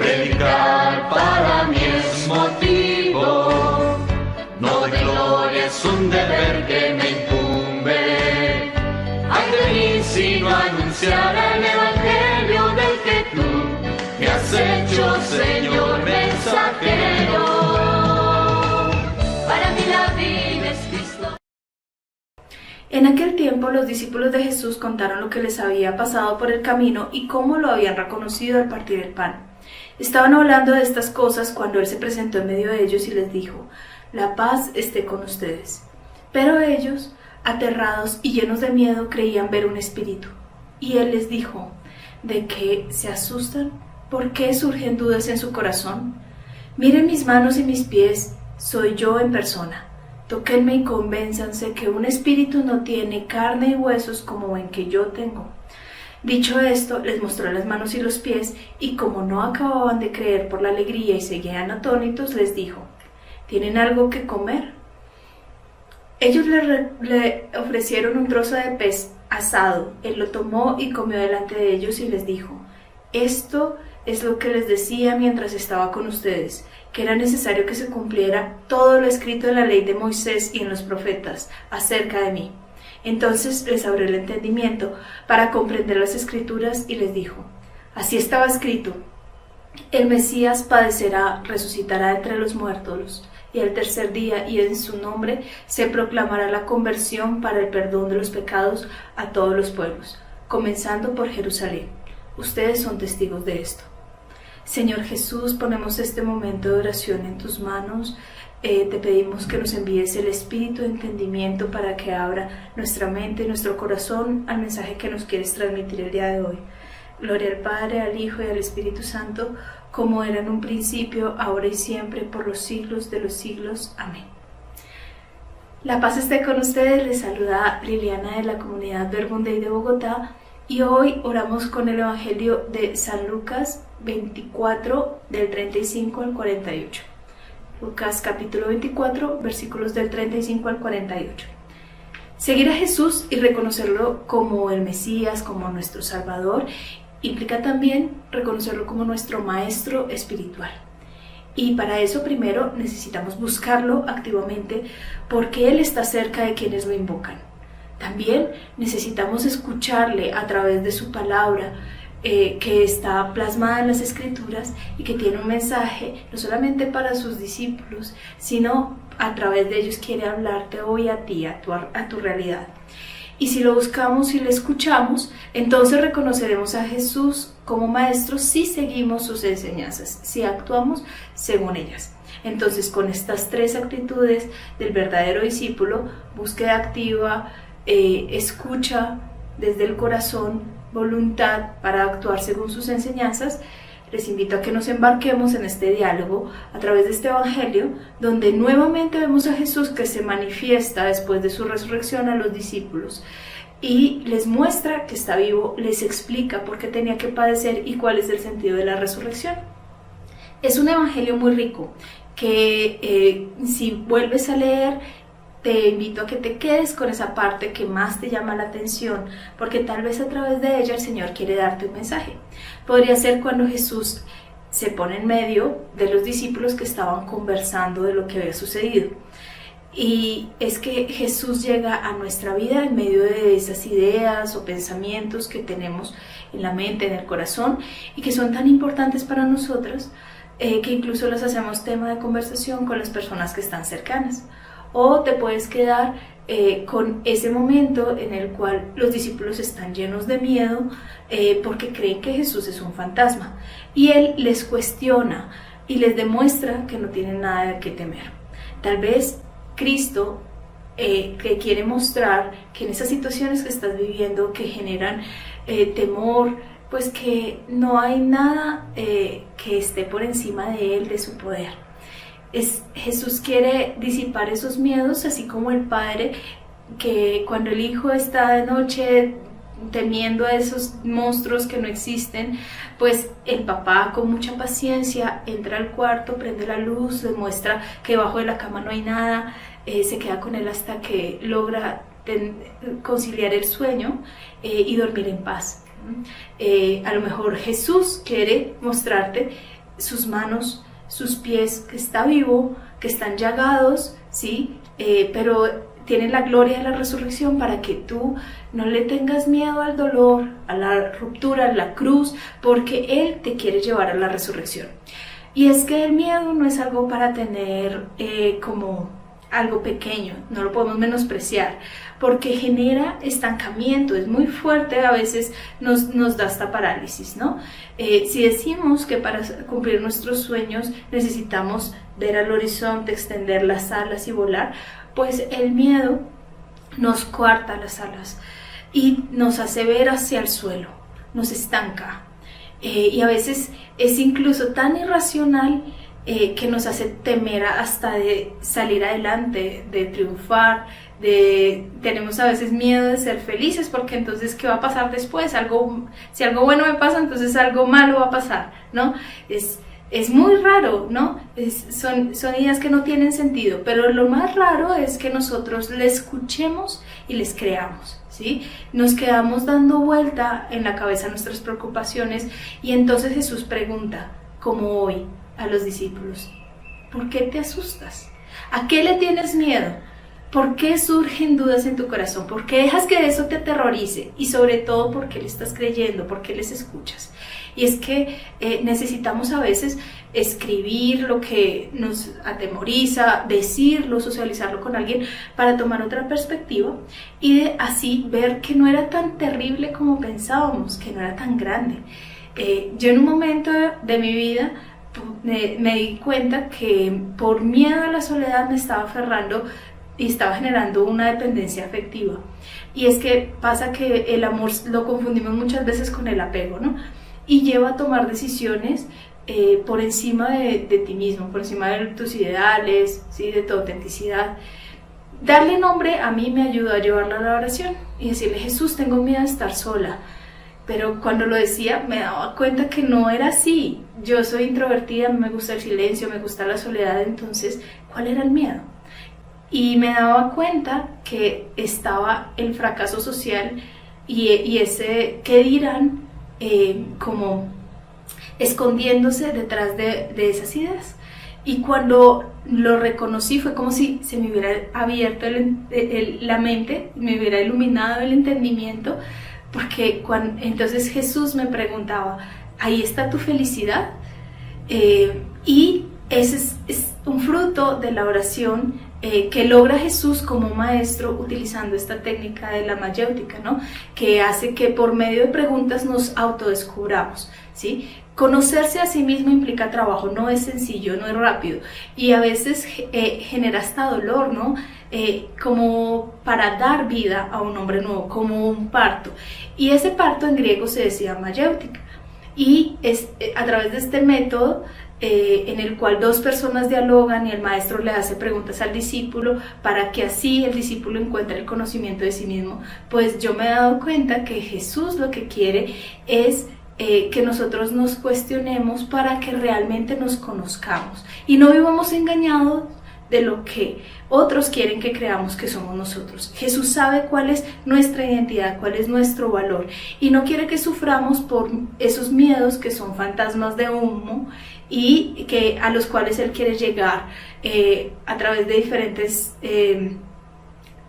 Predicar para mí es motivo, no de gloria, es un deber que me incumbe. Ay de mí si no anunciara el evangelio del que tú me has hecho, Señor mensajero. Para mí la vida es Cristo. En aquel tiempo los discípulos de Jesús contaron lo que les había pasado por el camino y cómo lo habían reconocido al partir el pan. Estaban hablando de estas cosas cuando Él se presentó en medio de ellos y les dijo: «La paz esté con ustedes». Pero ellos, aterrados y llenos de miedo, creían ver un espíritu. Y Él les dijo: «¿De qué se asustan? ¿Por qué surgen dudas en su corazón? Miren mis manos y mis pies, soy yo en persona. Tóquenme y convénzanse que un espíritu no tiene carne y huesos como ven que yo tengo». Dicho esto, les mostró las manos y los pies, y como no acababan de creer por la alegría y seguían atónitos, les dijo: «¿Tienen algo que comer?». Ellos le ofrecieron un trozo de pez asado. Él lo tomó y comió delante de ellos y les dijo: «Esto es lo que les decía mientras estaba con ustedes, que era necesario que se cumpliera todo lo escrito en la ley de Moisés y en los profetas acerca de mí». Entonces les abrió el entendimiento para comprender las Escrituras y les dijo: «Así estaba escrito, el Mesías padecerá, resucitará entre los muertos, y al tercer día, y en su nombre se proclamará la conversión para el perdón de los pecados a todos los pueblos, comenzando por Jerusalén. Ustedes son testigos de esto». Señor Jesús, ponemos este momento de oración en tus manos. Te pedimos que nos envíes el espíritu de entendimiento para que abra nuestra mente y nuestro corazón al mensaje que nos quieres transmitir el día de hoy. Gloria al Padre, al Hijo y al Espíritu Santo, como era en un principio, ahora y siempre, por los siglos de los siglos. Amén. La paz esté con ustedes. Les saluda Liliana de la comunidad Verbum Dei de Bogotá, y hoy oramos con el Evangelio de San Lucas 24, del 35 al 48. Lucas capítulo 24, versículos del 35 al 48. Seguir a Jesús y reconocerlo como el Mesías, como nuestro Salvador, implica también reconocerlo como nuestro Maestro espiritual. Y para eso primero necesitamos buscarlo activamente, porque Él está cerca de quienes lo invocan. También necesitamos escucharle a través de su palabra, que está plasmada en las Escrituras y que tiene un mensaje no solamente para sus discípulos, sino a través de ellos quiere hablarte hoy a ti, a tu realidad. Y si lo buscamos y le escuchamos, entonces reconoceremos a Jesús como Maestro si seguimos sus enseñanzas, si actuamos según ellas. Entonces, con estas tres actitudes del verdadero discípulo: búsqueda activa, escucha desde el corazón, voluntad para actuar según sus enseñanzas, les invito a que nos embarquemos en este diálogo a través de este Evangelio, donde nuevamente vemos a Jesús que se manifiesta después de su resurrección a los discípulos y les muestra que está vivo, les explica por qué tenía que padecer y cuál es el sentido de la resurrección. Es un Evangelio muy rico que si vuelves a leer, te invito a que te quedes con esa parte que más te llama la atención, porque tal vez a través de ella el Señor quiere darte un mensaje. Podría ser cuando Jesús se pone en medio de los discípulos que estaban conversando de lo que había sucedido. Y es que Jesús llega a nuestra vida en medio de esas ideas o pensamientos que tenemos en la mente, en el corazón, y que son tan importantes para nosotros que incluso las hacemos tema de conversación con las personas que están cercanas. O te puedes quedar con ese momento en el cual los discípulos están llenos de miedo porque creen que Jesús es un fantasma. Y Él les cuestiona y les demuestra que no tienen nada de qué temer. Tal vez Cristo que quiere mostrar que en esas situaciones que estás viviendo, que generan temor, pues que no hay nada que esté por encima de Él, de su poder. Jesús quiere disipar esos miedos, así como el padre que cuando el hijo está de noche temiendo a esos monstruos que no existen, pues el papá con mucha paciencia entra al cuarto, prende la luz, le muestra que debajo de la cama no hay nada, se queda con él hasta que logra conciliar el sueño y dormir en paz. A lo mejor Jesús quiere mostrarte sus manos, sus pies, que está vivo, que están llagados, ¿sí? Pero tiene la gloria de la resurrección para que tú no le tengas miedo al dolor, a la ruptura, a la cruz, porque Él te quiere llevar a la resurrección. Y es que el miedo no es algo para tener como algo pequeño, no lo podemos menospreciar, porque genera estancamiento, es muy fuerte, a veces nos da hasta parálisis, ¿no? Si decimos que para cumplir nuestros sueños necesitamos ver al horizonte, extender las alas y volar, pues el miedo nos coarta las alas y nos hace ver hacia el suelo, nos estanca. Y a veces es incluso tan irracional que nos hace temer hasta de salir adelante, de triunfar, tenemos a veces miedo de ser felices, porque entonces ¿qué va a pasar después? Si algo bueno me pasa, entonces algo malo va a pasar, ¿no? Es muy raro, ¿no? Son ideas que no tienen sentido, pero lo más raro es que nosotros le escuchemos y les creamos, ¿sí? Nos quedamos dando vuelta en la cabeza nuestras preocupaciones y entonces Jesús pregunta, como hoy, a los discípulos, ¿por qué te asustas? ¿A qué le tienes miedo? ¿Por qué surgen dudas en tu corazón? ¿Por qué dejas que eso te aterrorice? Y sobre todo, ¿por qué le estás creyendo? ¿Por qué les escuchas? Y es que necesitamos a veces escribir lo que nos atemoriza, decirlo, socializarlo con alguien para tomar otra perspectiva y así ver que no era tan terrible como pensábamos, que no era tan grande. Yo en un momento de mi vida me di cuenta que por miedo a la soledad me estaba aferrando y estaba generando una dependencia afectiva. Y es que pasa que el amor lo confundimos muchas veces con el apego, ¿no? Y lleva a tomar decisiones por encima de ti mismo, por encima de tus ideales, ¿sí? De tu autenticidad. Darle nombre a mí me ayudó a llevarla a la oración y decirle, Jesús, tengo miedo de estar sola. Pero cuando lo decía me daba cuenta que no era así. Yo soy introvertida, me gusta el silencio, me gusta la soledad, entonces, ¿cuál era el miedo? Y me daba cuenta que estaba el fracaso social y ese ¿qué dirán? Como escondiéndose detrás de esas ideas. Y cuando lo reconocí fue como si se me hubiera abierto la mente, me hubiera iluminado el entendimiento, porque entonces Jesús me preguntaba, ¿ahí está tu felicidad? Y ese es un fruto de la oración que logra Jesús como maestro utilizando esta técnica de la mayéutica, ¿no? Que hace que por medio de preguntas nos autodescubramos, ¿sí? Conocerse a sí mismo implica trabajo, no es sencillo, no es rápido y a veces genera hasta dolor, ¿no? Como para dar vida a un hombre nuevo, como un parto. Y ese parto en griego se decía mayéutica y a través de este método en el cual dos personas dialogan y el maestro le hace preguntas al discípulo para que así el discípulo encuentre el conocimiento de sí mismo, pues yo me he dado cuenta que Jesús lo que quiere es que nosotros nos cuestionemos para que realmente nos conozcamos y no vivamos engañados de lo que otros quieren que creamos que somos nosotros. Jesús sabe cuál es nuestra identidad, cuál es nuestro valor y no quiere que suframos por esos miedos que son fantasmas de humo y a los cuales Él quiere llegar a través de diferentes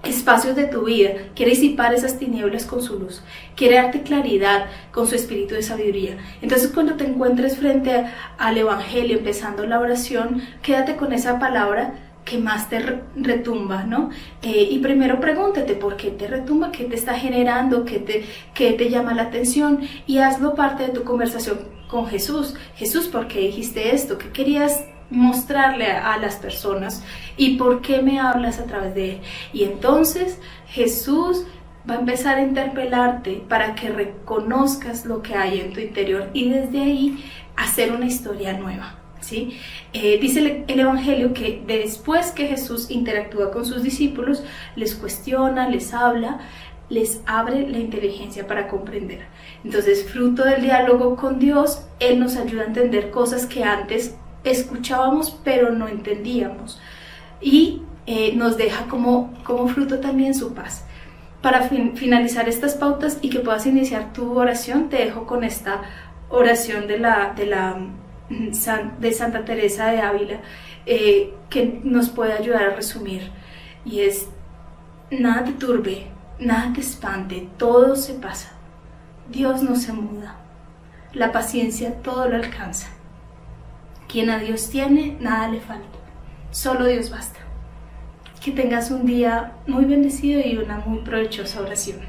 espacios de tu vida. Quiere disipar esas tinieblas con su luz, quiere darte claridad con su espíritu de sabiduría. Entonces cuando te encuentres frente al Evangelio empezando la oración, quédate con esa palabra que más te retumba, ¿no? Y primero pregúntate por qué te retumba, qué te está generando, qué te llama la atención y hazlo parte de tu conversación con Jesús. Jesús, ¿por qué dijiste esto? ¿Qué querías mostrarle a las personas? ¿Y por qué me hablas a través de él? Y entonces Jesús va a empezar a interpelarte para que reconozcas lo que hay en tu interior y desde ahí hacer una historia nueva, ¿sí? Dice el Evangelio que después que Jesús interactúa con sus discípulos, les cuestiona, les habla, les abre la inteligencia para comprender. Entonces, fruto del diálogo con Dios, Él nos ayuda a entender cosas que antes escuchábamos pero no entendíamos y nos deja como fruto también su paz. Para finalizar estas pautas y que puedas iniciar tu oración, te dejo con esta oración de de Santa Teresa de Ávila que nos puede ayudar a resumir, y es: nada te turbe, nada te espante, todo se pasa. Dios no se muda, la paciencia todo lo alcanza. Quien a Dios tiene, nada le falta, solo Dios basta. Que tengas un día muy bendecido y una muy provechosa oración.